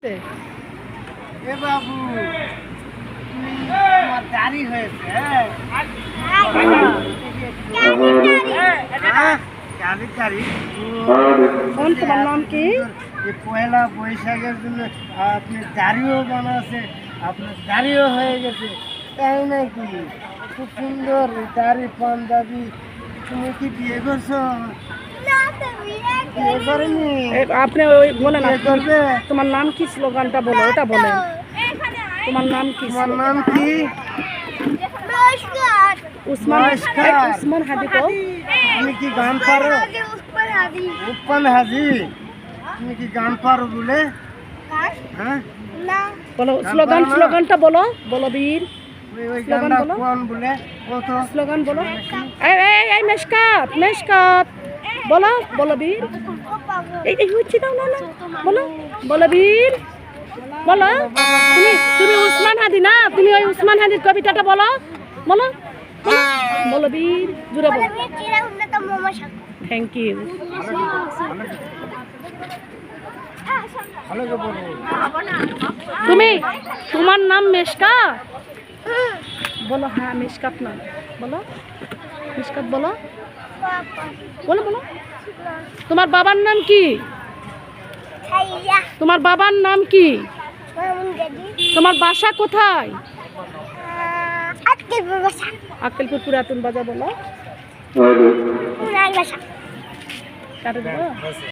এ বাবু, তোমার দাড়ি হয়েছে? তোমার নাম কি? পয়লা বৈশাখের জন্য আপনি দাড়িও বানাচ্ছে, আপনার দাড়িও হয়ে গেছে, তাই নাকি? খুব সুন্দর দাড়ি, পাঞ্জাবি। তুমি কি বিয়ে করছো? বিয়ে করেনি? আপনি ওই বলেন বিয়ে করবে? তোমার নাম কি? স্লোগানটা বলো, ওটা বলেন। তোমার নাম কি? তোমার নাম কি? উসমান হাদি। তো তুমি কি গান পারো? উসমান হাজি, তুমি কি গান পারো বলে? হ্যাঁ, বলো স্লোগানটা বলো বীর। ওই স্লোগান গানটা বলো। কোন বলে? কত স্লোগান বলো। এই মেশকাত বলো বীর। এই হচ্ছে দাও না বলো বীর বলো। তুমি উসমান হাদি না? তুমি ওই উসমান হাদির কবিতাটা বলো বলো বীর, জুড়ে বলো। Thank you. তোমার নাম মেশকাত? বলো। হ্যাঁ, মেশকাত না, বলো মেশকাত বলো বলো। তোমার বাবার নাম কি? তোমার বাবার নাম কি? তোমার বাসা কোথায়? আক্কেলপুর পুরাতন বাজার। বলো।